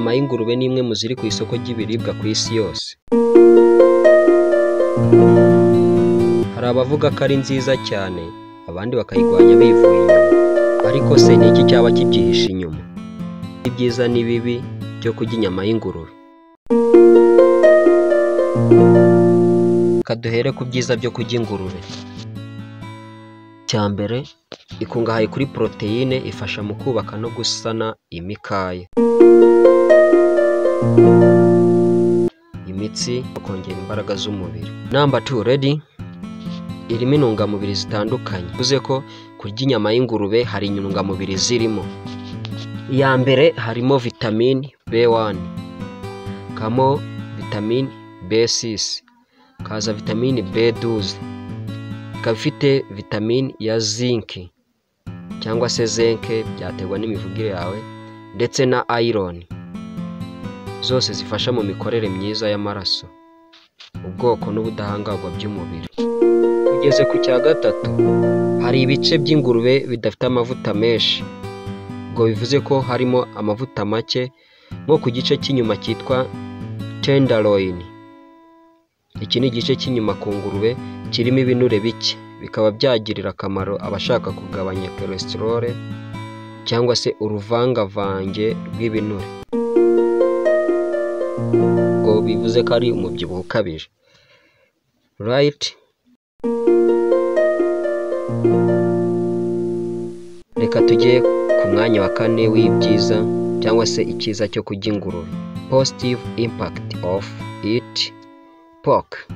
Inyama y'ingurube ni imwe mu ziri ku isoko ry'ibiribwa ku isi yose. Hari abavuga ko ari nziza cyane, abandi bakayirwanya bivuye inyuma. Ariko se ni iki cyaba kibyihishe inyuma? Ibyiza n'ibibi byo kurya inyama y'ingurube. Kaduhere ku byiza byo kurya ingurube. Icya mbere, ikungahaye kuri poroteyine, ifasha mu kubaka no gusana imikaya, imitsi, no kongera imbaraga z'umubiri. Number 2, ready? Irimo intungamubiri zitandukanye. Bivuze ko kurya inyama y'ingurube hari intungamubiri zirimo. Iya mbere harimo vitamine B1, kamo vitamine B6, kaza vitamine B12, ikaba ifite vitamine ya zinc cyangwa se zinc, byaterwa n'imivugire yawe, ndetse na iron, zose zifasha mu mikorere myiza y'amaraso, ubwoko n'ubudahangarwa by'umubiri. Tugeze ku cya gatatu, hari ibice by'ingurube bidafite amavuta menshi. Ubwo bivuze ko harimo amavuta make, nko ku gice cy'inyuma cyitwa tenderloin. Iki ni igice cy'inyuma ku ngurube kirimo ibinure bike, bikaba byagirira akamaro abashaka kugabanya cholesterol cyangwa se uruvangavange rw'ibinure. Ubwo bivuze ko ari umubyibuho ukabije. Right? Reka tujye ku mwanya wa 4 w'ibyiza cyangwa se icyiza cyo kurya ingurube. Positive impact of eat pork.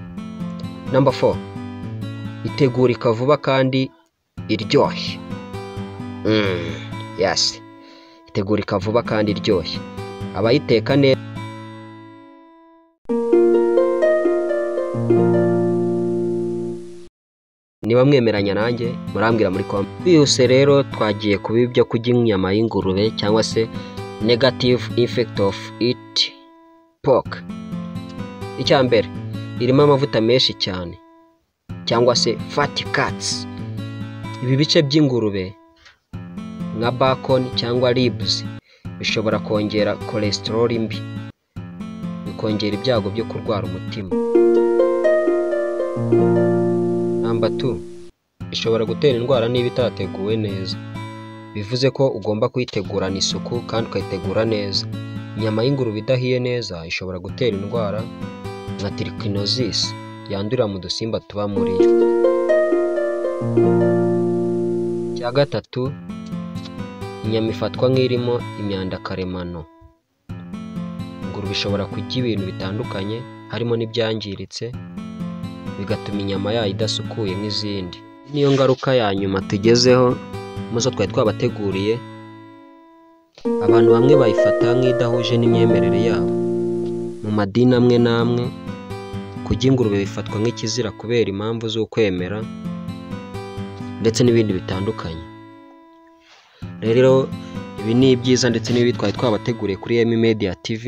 Number 4, itegurika vuba kandi iryoshye. Yes, itegurika vuba kandi iryoshye. Abayiteka neza niba mwemeranya nanjye murambwira muri comment. Twihuse rero twagiye ku bibi byo kurya inyama y'ingurube cyangwa se negative effect of eat pork. Icya mbere, irimo amavuta menshi cyane cyangwa se fatty cuts. Ibi bice by'ingurube nka bacon cyangwa ribs bishobora kongera cholesterol mbi, bikongera ibyago byo kurwara umutima. Number 2, ishobora gutera indwara niba itateguwe neza. Bivuze ko ugomba kuyitegurana isuku kandi ukayitegura neza. Inyama y'ingurube idahiye neza ishobora gutera indwara nka trichinosis yandurira mu dusimba tuba muri yo. Cya gatatu, inyama ifatwa nk'irimo imyanda karemano. Ingurube ishobora kurya ibintu bitandukanye harimo n'ibyangiritse, bigatuma inyama yayo idasukuye nk'izindi. Niyo ngaruka ya nyuma tugezeho muzo twari twabateguriye. Abantu bamwe bayifata nk'idahuje n'imyemerere yabo. Mu madini amwe n'amwe kurya ingurube bifatwa nk'ikizira kubera impamvu z'ukwemera ndetse n'ibindi bitandukanye. Rero ibi ni ibyiza ndetse n'ibi twari twabateguriye kuri M Media TV.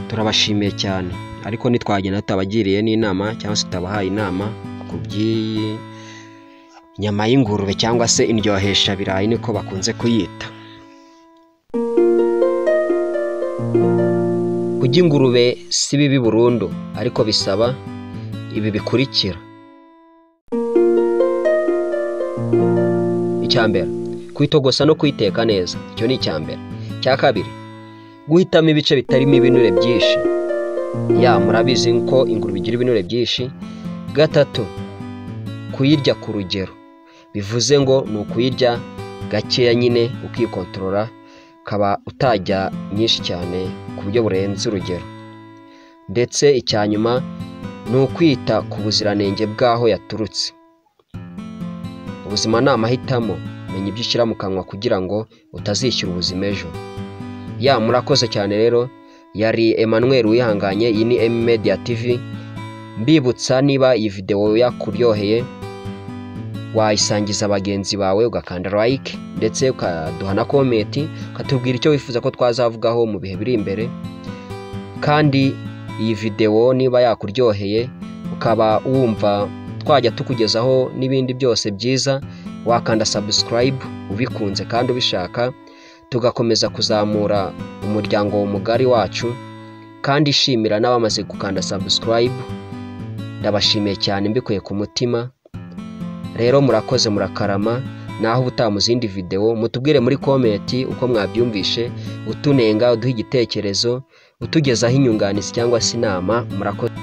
Turabashimiye cyane, ariko nitwagenda tutabagiriye n'inama cyangwa se tutabahaye inama ku by'inyama y'ingurube cyangwa se indyohesha birayi niko bakunze kuyita. Kurya ingurube si bibi burundu, ariko bisaba ibi bikurikira. Icya mbere, kuyitogosa no kuyiteka neza. Icyo ni icya mbere. Cya kabiri, guhitamo ibice bitarimo ibinure byinshi. Murabizi ko ingurube igira ibinure byinshi. Gatatu, kuyirya ku rugero. Bivuze ngo ni ukuyirya gakeya nyine ukikontorora, kaba utajya nyinshi cyane ku buryo burenze urugero. Ndetse icya nyuma ni ukwita ku buziranenge bw'aho yaturutse. Ubuzima ni amahitamo, menya ibyo ushyira mu kanwa kugira ngo utazishyura ubuzima ejo. Murakoze cyane rero. Yari Emmanuel Wihanganye. Iyi ni M Media TV. Mbibutsa niba iyi video yakuryoheye wayisangiza abagenzi bawe, ugakanda like ndetse ukaduha na comment, ukatubwira icyo wifuza ko twazavugaho mu bihe biri imbere. Kandi iyi video niba yakuryoheye ukaba wumva twajya tukugezaho n'ibindi byose byiza, wakanda subscribe ubikunze kandi ubishaka. tugakomeza kuzamura umuryango mugari wacu, kandi ishimira n'abamaze gukanda subscribe. Ndabashimiye cyane mbikuye ku mutima. Rero murakoze, murakarama, naho ubutaha mu zindi video. Mutubwire muri comment uko mwabyumvishe, utunenga, uduha igitekerezo, utugezaho inyunganizi cyangwa se inama. Murakoze.